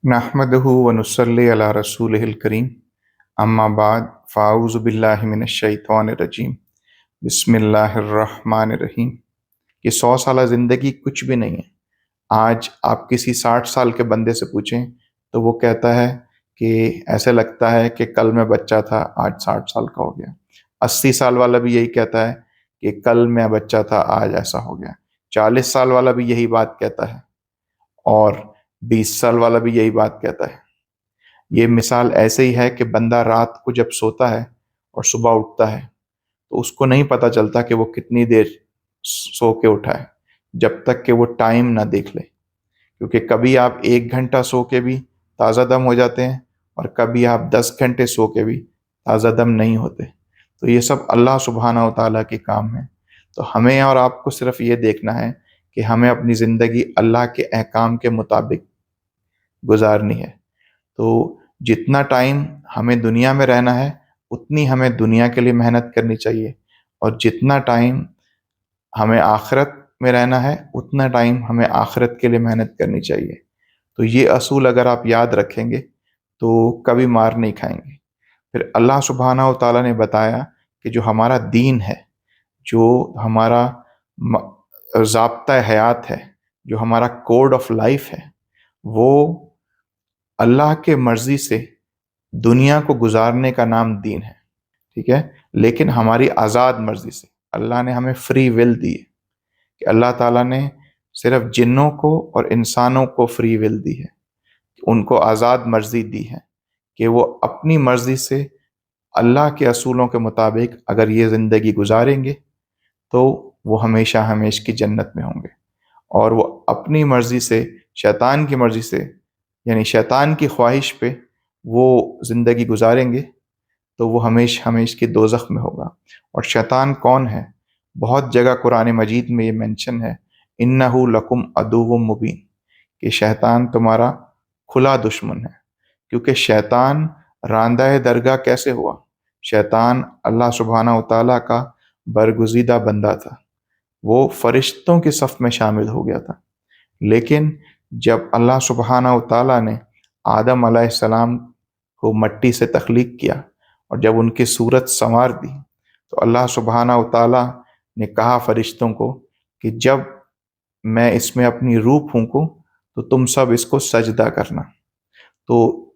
नहमदहु व नुसल्ली अला रसूलिहिल करीम अम्मा बाद फ़ाऊज़ु बिल्लाहि मिनश्शैतानिर रजीम बिस्मिल्लाहिर्रहमानिर्रहीम। कि 100 साल ज़िंदगी कुछ भी नहीं है। आज आप किसी 60 साल के बंदे से पूछें तो वो कहता है कि ऐसे लगता है कि कल मैं बच्चा था, आज 60 साल का हो गया। 80 साल वाला भी यही कहता है कि कल मैं बच्चा था, आज ऐसा हो गया। 40 साल वाला भी यही बात कहता है और 20 साल वाला भी यही बात कहता है। ये मिसाल ऐसे ही है कि बंदा रात को जब सोता है और सुबह उठता है तो उसको नहीं पता चलता कि वो कितनी देर सो के उठा है, जब तक कि वो टाइम ना देख ले। क्योंकि कभी आप 1 घंटा सो के भी ताज़ा दम हो जाते हैं और कभी आप 10 घंटे सो के भी ताज़ा दम नहीं होते। तो ये सब अल्लाह सुब्हानहू व तआला के काम है। तो हमें और आपको सिर्फ ये देखना है कि हमें अपनी ज़िंदगी अल्लाह के अहकाम के मुताबिक गुजारनी है। तो जितना टाइम हमें दुनिया में रहना है उतनी हमें दुनिया के लिए मेहनत करनी चाहिए, और जितना टाइम हमें आखिरत में रहना है उतना टाइम हमें आखिरत के लिए मेहनत करनी चाहिए। तो ये असूल अगर आप याद रखेंगे तो कभी मार नहीं खाएंगे। फिर अल्लाह सुब्हानहू व तआला ने बताया कि जो हमारा दीन है, जो हमारा ज़ाब्ता हयात है, जो हमारा कोड ऑफ लाइफ है, वो अल्लाह के मर्ज़ी से दुनिया को गुजारने का नाम दीन है। ठीक है, लेकिन हमारी आज़ाद मर्ज़ी से। अल्लाह ने हमें फ्री विल दी है कि अल्लाह ताला ने सिर्फ जिन्नों को और इंसानों को फ्री विल दी है, उनको आज़ाद मर्ज़ी दी है कि वो अपनी मर्ज़ी से अल्लाह के असूलों के मुताबिक अगर ये ज़िंदगी गुजारेंगे तो वो हमेशा हमेश की जन्नत में होंगे, और वो अपनी मर्ज़ी से शैतान की मर्ज़ी से यानी शैतान की ख्वाहिश पे वो ज़िंदगी गुजारेंगे तो वो हमेश हमेश की दोज़ख में होगा। और शैतान कौन है? बहुत जगह कुरान मजीद में ये मेंशन है, इन्नहु लकुम अदुव्वुम मुबीन, कि शैतान तुम्हारा खुला दुश्मन है। क्योंकि शैतान रांदा दरगाह कैसे हुआ? शैतान अल्लाह सुब्हानहू व तआला का बरगुज़ीदा बंदा था, वो फरिश्तों की सफ़ में शामिल हो गया था। लेकिन जब अल्लाह सुब्हानहू व तआला ने आदम अलैहिस्सलाम को मट्टी से तख्लीक किया और जब उनकी सूरत संवार दी तो अल्लाह सुब्हानहू व तआला ने कहा फरिश्तों को कि जब मैं इसमें अपनी रूह फूंकूं तो तुम सब इसको सजदा करना। तो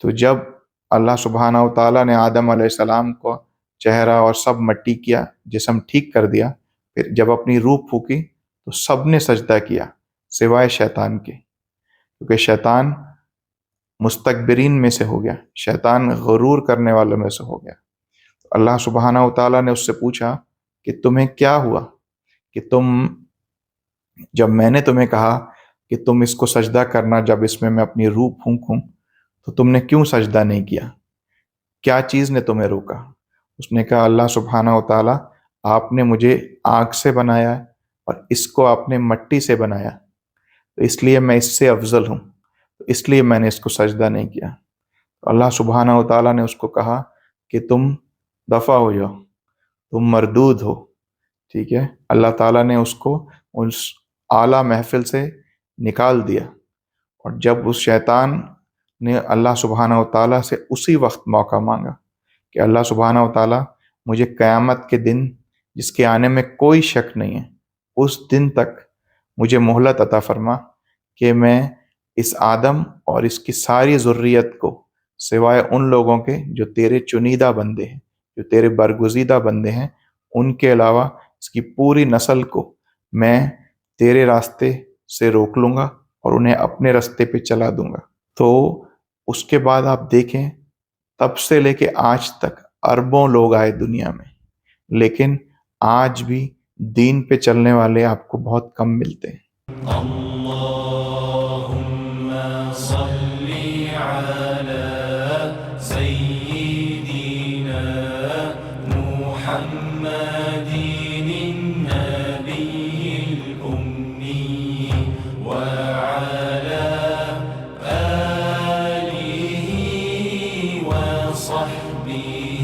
जब अल्लाह सुब्हानहू व तआला ने आदम अलैहिस्सलाम को चेहरा और सब मट्टी किया, जिस्म ठीक कर दिया, फिर जब अपनी रूह फूकी तो सब ने सजदा किया सिवाय शैतान के, क्योंकि शैतान मुस्तकबिरीन में से हो गया, शैतान गुरूर करने वालों में से हो गया। तो अल्लाह सुब्हानहू व तआला ने उससे पूछा कि तुम्हें क्या हुआ कि जब मैंने तुम्हें कहा कि तुम इसको सजदा करना, जब इसमें मैं अपनी रूह फूंकूं, तो तुमने क्यों सजदा नहीं किया? क्या चीज़ ने तुम्हें रोका? उसने कहा, अल्लाह सुब्हानहू व तआला, आपने मुझे आग से बनाया और इसको आपने मट्टी से बनाया, तो इसलिए मैं इससे अफजल हूँ, तो इसलिए मैंने इसको सजदा नहीं किया। तो अल्लाह सुब्हानहू व तआला ने उसको कहा कि तुम दफ़ा हो जाओ, तुम मरदूद हो। ठीक है, अल्लाह ताला ने उसको उस आला महफिल से निकाल दिया। और जब उस शैतान ने अल्लाह सुब्हानहू व तआला से उसी वक्त मौका मांगा कि अल्लाह सुब्हानहू व तआला, मुझे क़यामत के दिन जिसके आने में कोई शक नहीं है, उस दिन तक मुझे मोहलत अता फरमा कि मैं इस आदम और इसकी सारी ज़ुर्रियत को, सिवाय उन लोगों के जो तेरे चुनीदा बंदे हैं, जो तेरे बरगुज़ीदा बंदे हैं, उनके अलावा इसकी पूरी नस्ल को मैं तेरे रास्ते से रोक लूँगा और उन्हें अपने रास्ते पे चला दूँगा। तो उसके बाद आप देखें, तब से लेके आज तक अरबों लोग आए दुनिया में, लेकिन आज भी दीन पे चलने वाले आपको बहुत कम मिलते हैं। अल्लाहुम्मा सल्ली अला सय्यिदिना मुहम्मदिन नबिय्यिल उम्मी व अला आलिहि व सहबिहि